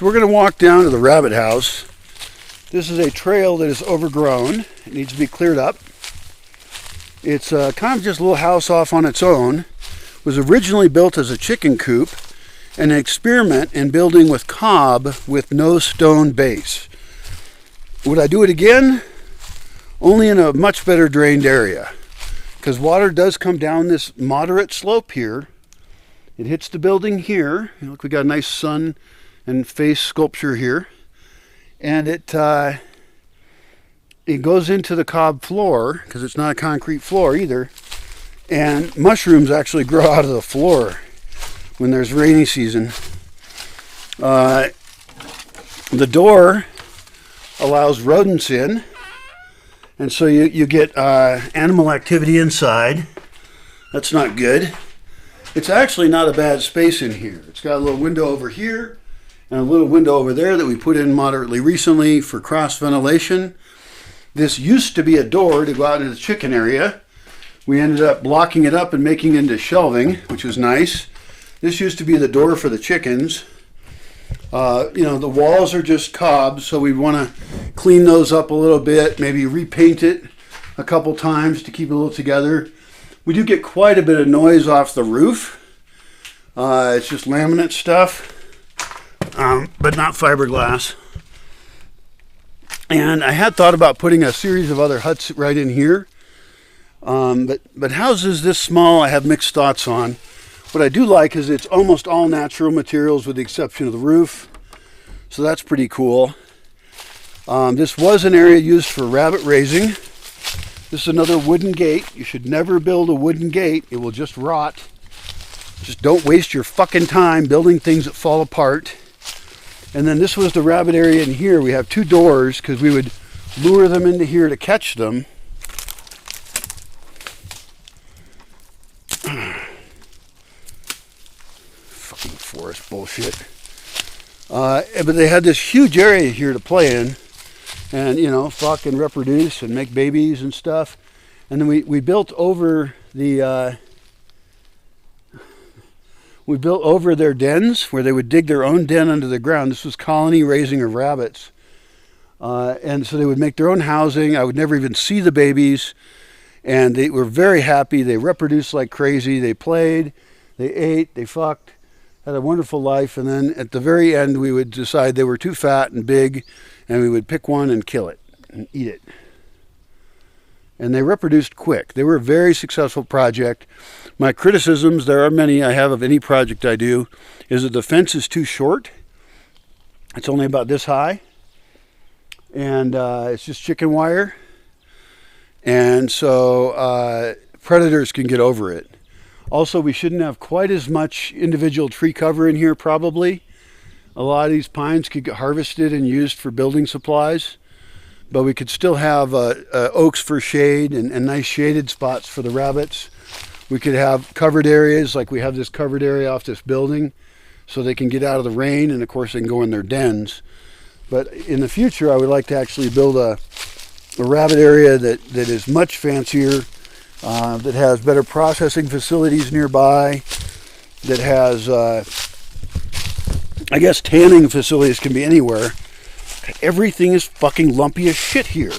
So we're going to walk down to the rabbit house. This is a trail that is overgrown. It needs to be cleared up. It's kind of just a little house off on its own. It was originally built as a chicken coop and an experiment in building with cob with no stone base. Would I do it again? Only in a much better drained area, because water does come down this moderate slope here. It hits the building here. Look, we got a nice sun and face sculpture here, and it goes into the cob floor because it's not a concrete floor either. And mushrooms actually grow out of the floor when there's rainy season. The door allows rodents in, and so you get animal activity inside. That's not good. It's actually not a bad space in here. It's got a little window over here and a little window over there that we put in moderately recently for cross ventilation. This used to be a door to go out into the chicken area. We ended up blocking it up and making it into shelving, which was nice. This used to be the door for the chickens. The walls are just cobs, so we want to clean those up a little bit, maybe repaint it a couple times to keep it a little together. We do get quite a bit of noise off the roof. It's just laminate stuff, but not fiberglass. And I had thought about putting a series of other huts right in here. But houses this small, I have mixed thoughts on. What I do like is it's almost all natural materials with the exception of the roof. So that's pretty cool. This was an area used for rabbit raising. This is another wooden gate. You should never build a wooden gate. It will just rot. Just don't waste your fucking time building things that fall apart. And then this was the rabbit area in here. We have two doors because we would lure them into here to catch them. Fucking forest bullshit. But they had this huge area here to play in. And, fuck and reproduce and make babies and stuff. And then we built over the... We built over their dens where they would dig their own den under the ground. This was colony raising of rabbits. And so they would make their own housing. I would never even see the babies. And they were very happy. They reproduced like crazy. They played, they ate, they fucked, had a wonderful life. And then at the very end, we would decide they were too fat and big, and we would pick one and kill it and eat it. And they reproduced quick. They were a very successful project. My criticisms, there are many I have of any project I do, is that the fence is too short. It's only about this high. And it's just chicken wire. And so predators can get over it. Also, we shouldn't have quite as much individual tree cover in here, probably. A lot of these pines could get harvested and used for building supplies. But we could still have oaks for shade and nice shaded spots for the rabbits. We could have covered areas, like we have this covered area off this building, so they can get out of the rain, and of course they can go in their dens. But in the future, I would like to actually build a rabbit area that is much fancier, that has better processing facilities nearby, that has, I guess tanning facilities can be anywhere. Everything is fucking lumpy as shit here.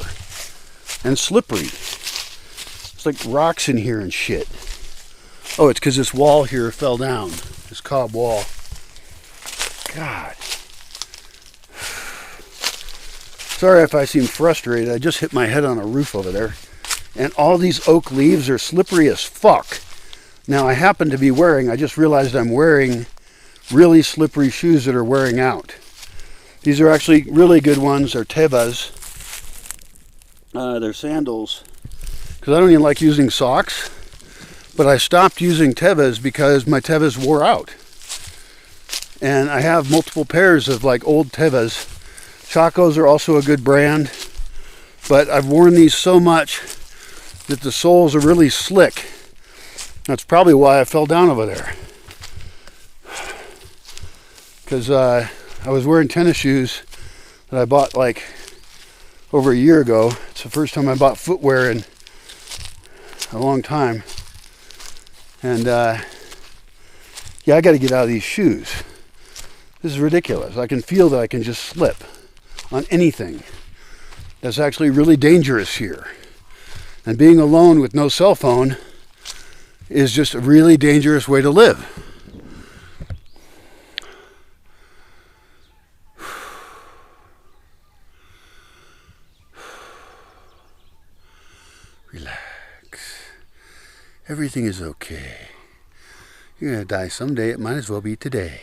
And slippery. It's like rocks in here and shit. Oh, it's because this wall here fell down. This cob wall. God. Sorry if I seem frustrated. I just hit my head on a roof over there. And all these oak leaves are slippery as fuck. Now I happen to be wearing, I just realized I'm wearing really slippery shoes that are wearing out. These are actually really good ones. They're Tevas. They're sandals. Because I don't even like using socks. But I stopped using Tevas because my Tevas wore out. And I have multiple pairs of like old Tevas. Chacos are also a good brand. But I've worn these so much that the soles are really slick. That's probably why I fell down over there. Because I was wearing tennis shoes that I bought like over a year ago. It's the first time I bought footwear in a long time. And yeah, I got to get out of these shoes. This is ridiculous. I can feel that I can just slip on anything. That's actually really dangerous here. And being alone with no cell phone is just a really dangerous way to live. Relax. Everything is okay. You're going to die someday. It might as well be today.